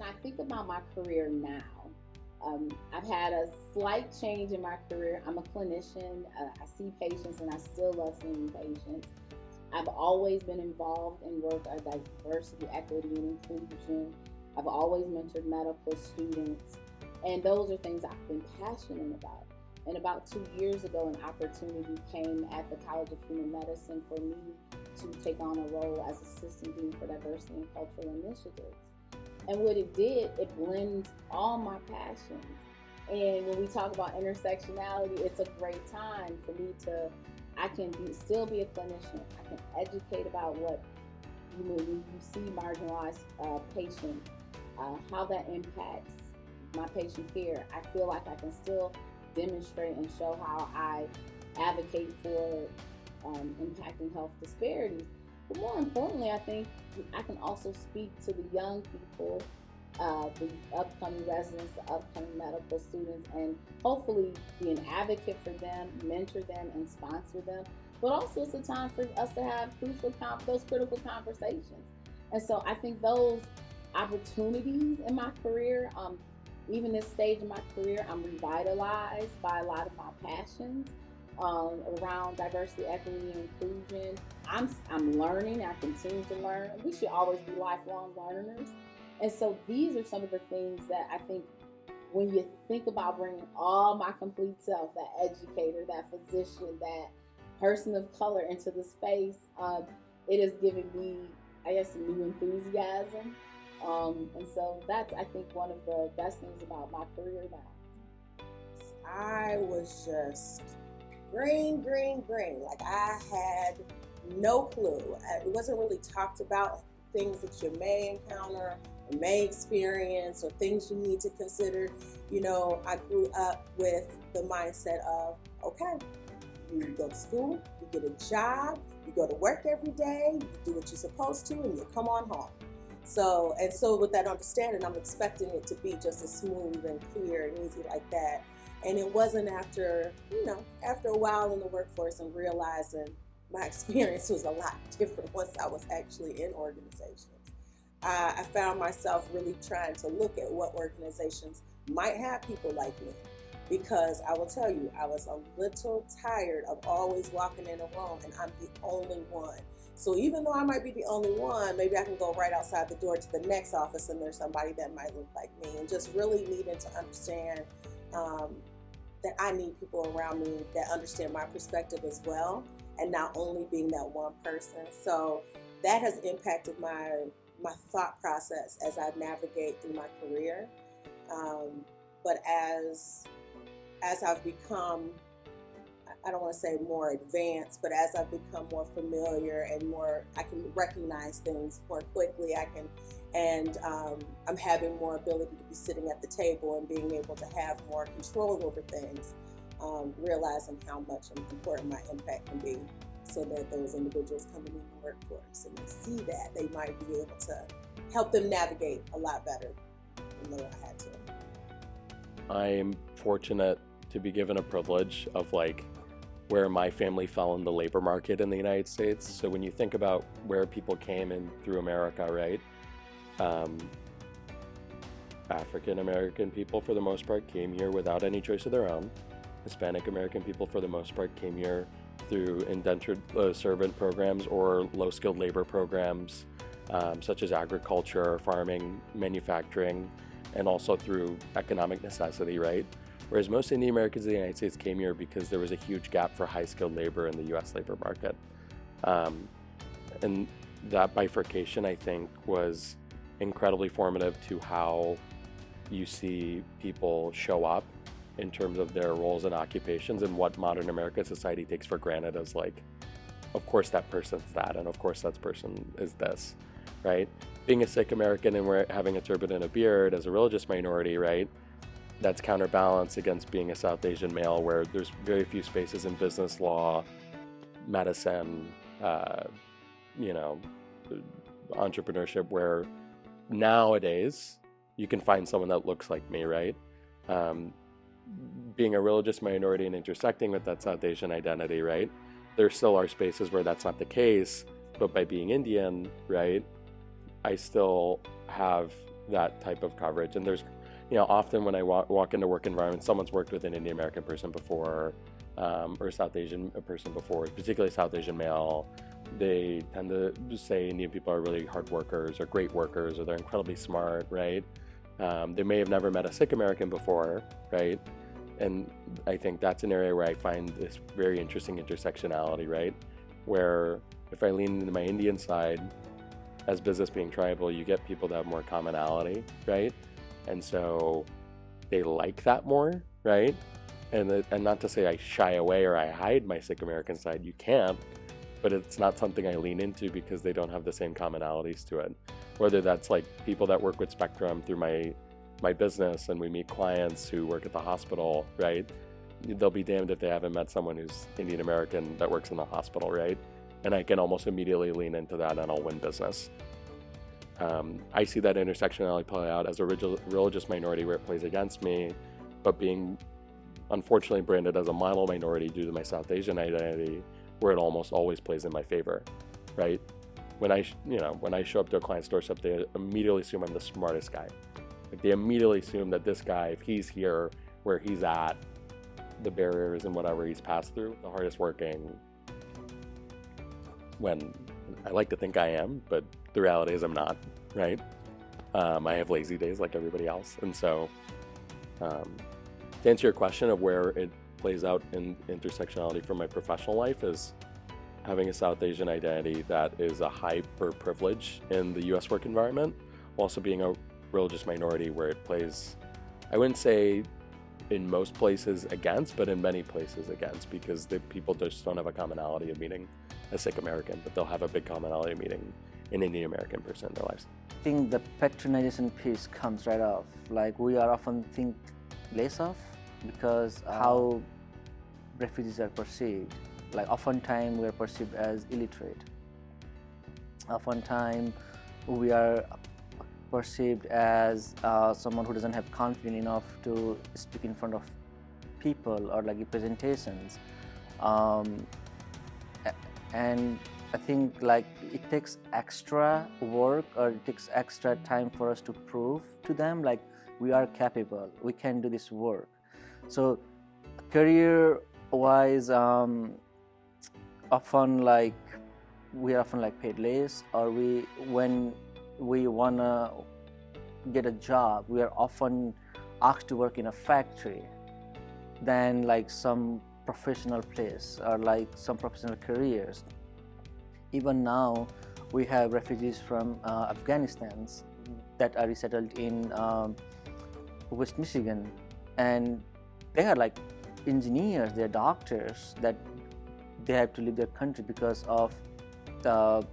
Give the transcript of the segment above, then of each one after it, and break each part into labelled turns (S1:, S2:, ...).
S1: I think about my career now, I've had a slight change in my career. I'm a clinician. I see patients, and I still love seeing patients. I've always been involved in work of diversity, equity, and inclusion. I've always mentored medical students, and those are things I've been passionate about. And about 2 years ago, an opportunity came at the College of Human Medicine for me to take on a role as Assistant Dean for Diversity and Cultural Initiatives. And what it did, it blends all my passions. And when we talk about intersectionality, it's a great time for me to, still be a clinician. I can educate about what, when you see marginalized patients, how that impacts my patient care. I feel like I can still demonstrate and show how I advocate for impacting health disparities. But more importantly, I think I can also speak to the young people, the upcoming residents, the upcoming medical students, and hopefully be an advocate for them, mentor them, and sponsor them. But also it's a time for us to have those critical conversations. And so I think those opportunities in my career, even this stage in my career, I'm revitalized by a lot of my passions around diversity, equity, and inclusion. I'm learning. I continue to learn. We should always be lifelong learners. And so these are some of the things that I think when you think about bringing all my complete self, that educator, that physician, that person of color into the space, it has given me, I guess, a new enthusiasm. And so that's, I think, one of the best things about my career now.
S2: I was just green. Like I had no clue. It wasn't really talked about, things that you may encounter or may experience or things you need to consider. You know, I grew up with the mindset of, okay, you go to school, you get a job, you go to work every day, you do what you're supposed to, and you come on home. So with that understanding, I'm expecting it to be just as smooth and clear and easy like that. And it wasn't after a while in the workforce and realizing my experience was a lot different once I was actually in organizations. I found myself really trying to look at what organizations might have people like me, because I will tell you, I was a little tired of always walking in a room and I'm the only one. So even though I might be the only one, maybe I can go right outside the door to the next office and there's somebody that might look like me, and just really needing to understand that I need people around me that understand my perspective as well, and not only being that one person. So that has impacted my thought process as I navigate through my career. But as I've become, I don't want to say more advanced, but as I've become more familiar and I can recognize things more quickly. I'm having more ability to be sitting at the table and being able to have more control over things, realizing how much important my impact can be, so that those individuals coming in the workforce and they see that, they might be able to help them navigate a lot better than I had to.
S3: I'm fortunate to be given a privilege of where my family fell in the labor market in the United States. So when you think about where people came in through America, right? African American people, for the most part, came here without any choice of their own. Hispanic American people, for the most part, came here through indentured servant programs or low-skilled labor programs, such as agriculture, farming, manufacturing, and also through economic necessity, right? Whereas most Indian Americans in the United States came here because there was a huge gap for high-skilled labor in the U.S. labor market. And that bifurcation, I think, was incredibly formative to how you see people show up in terms of their roles and occupations, and what modern American society takes for granted as of course that person's that, and of course that person is this, right? Being a Sikh American and having a turban and a beard as a religious minority, right? That's counterbalanced against being a South Asian male, where there's very few spaces in business, law, medicine, entrepreneurship, where nowadays you can find someone that looks like me, right? Being a religious minority and intersecting with that South Asian identity, right? There still are spaces where that's not the case, but by being Indian, right, I still have that type of coverage. And there's, often when I walk into work environments, someone's worked with an Indian American person before, or South Asian person before, particularly South Asian male. They tend to say Indian people are really hard workers or great workers, or they're incredibly smart, right? They may have never met a Sikh American before, right? And I think that's an area where I find this very interesting intersectionality, right? Where if I lean into my Indian side, as business being tribal, you get people that have more commonality, right? And so they like that more, right? And not to say I shy away or I hide my Sikh American side, you can't, but it's not something I lean into because they don't have the same commonalities to it. Whether that's like people that work with Spectrum through my business and we meet clients who work at the hospital, right? They'll be damned if they haven't met someone who's Indian American that works in the hospital, right? And I can almost immediately lean into that and I'll win business. I see that intersectionality play out as a religious minority where it plays against me, but being unfortunately branded as a model minority due to my South Asian identity, where it almost always plays in my favor, right? When I show up to a client's doorstep, they immediately assume I'm the smartest guy. Like they immediately assume that this guy, if he's here where he's at, the barriers and whatever he's passed through, the hardest working, when I like to think I am, but the reality is I'm not, right? I have lazy days like everybody else. And so to answer your question of where it plays out in intersectionality for my professional life is having a South Asian identity that is a hyper privilege in the US work environment, also being a religious minority where it plays, I wouldn't say in most places against, but in many places against, because the people just don't have a commonality of meeting a Sikh American, but they'll have a big commonality of meeting an Indian American person in their lives.
S4: I think the patronization piece comes right off. Like we are often think less of because how refugees are perceived. Like oftentimes we are perceived as illiterate. Oftentimes we are perceived as someone who doesn't have confidence enough to speak in front of people or like presentations. And I think like it takes extra work or it takes extra time for us to prove to them like we are capable, we can do this work. So career wise, often like we are often like paid less, or when we wanna get a job, we are often asked to work in a factory than like some professional place or like some professional careers. Even now, we have refugees from Afghanistan that are resettled in West Michigan, and they are like engineers, they're doctors, that they have to leave their country because of the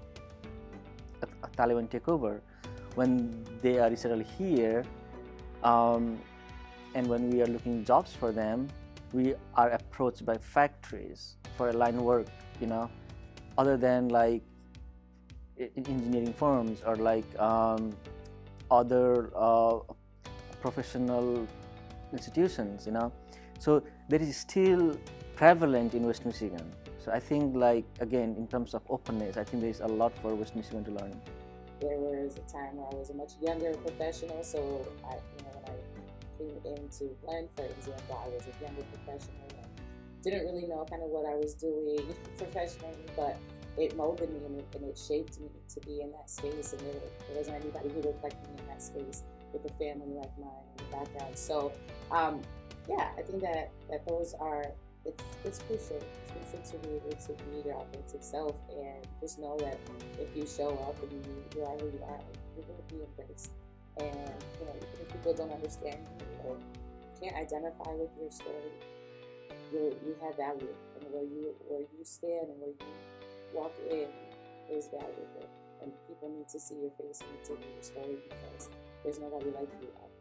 S4: Taliban takeover. When they are resettled here, and when we are looking jobs for them, we are approached by factories for line work, other than like engineering firms or like other professional institutions, So that is still prevalent in West Michigan. So I think like, again, in terms of openness, I think there is a lot for West Michigan to learn.
S2: There was a time where I was a much younger professional, so when I came into Blend, for example, I was a younger professional and didn't really know kind of what I was doing professionally, but it molded me and it shaped me to be in that space, and there wasn't anybody who looked like me in that space with a family like mine and background. So I think that those are, it's crucial. It's crucial to be able to be your authentic self and just know that if you show up and you are who you are, you're going to be embraced. And even if people don't understand you or can't identify with your story, you have value, and where you stand and where you walk in is valuable. And people need to see your face and need to hear your story because there's nobody like you out there.